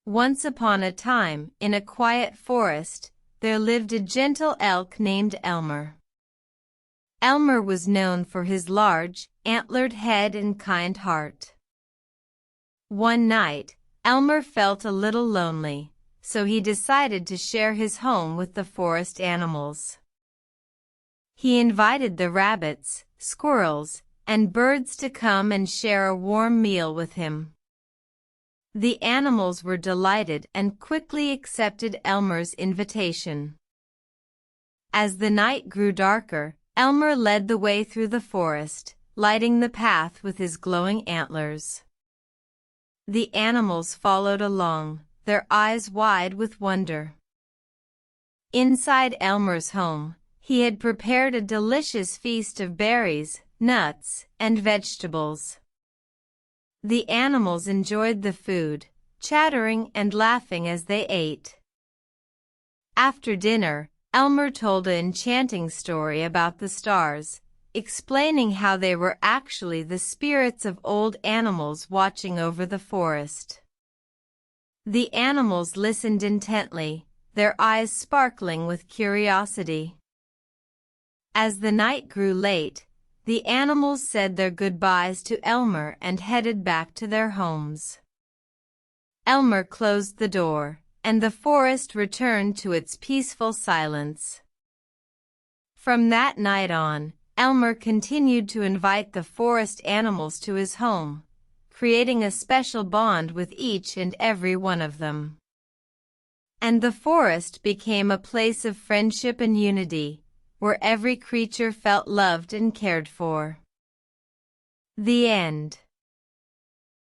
Once upon a time, in a quiet forest, there lived a gentle elk named Elmer. Elmer was known for his large, antlered head and kind heart. One night, Elmer felt a little lonely, so he decided to share his home with the forest animals. He invited the rabbits, squirrels, and birds to come and share a warm meal with him. The animals were delighted and quickly accepted Elmer's invitation. As the night grew darker, Elmer led the way through the forest, lighting the path with his glowing antlers. The animals followed along, their eyes wide with wonder. Inside Elmer's home, he had prepared a delicious feast of berries, nuts, and vegetables. The animals enjoyed the food, chattering and laughing as they ate. After dinner, Elmer told an enchanting story about the stars, explaining how they were actually the spirits of old animals watching over the forest. The animals listened intently, their eyes sparkling with curiosity. As the night grew late, the animals said their goodbyes to Elmer and headed back to their homes. Elmer closed the door, and the forest returned to its peaceful silence. From that night on, Elmer continued to invite the forest animals to his home, creating a special bond with each and every one of them. And the forest became a place of friendship and unity, where every creature felt loved and cared for. The end.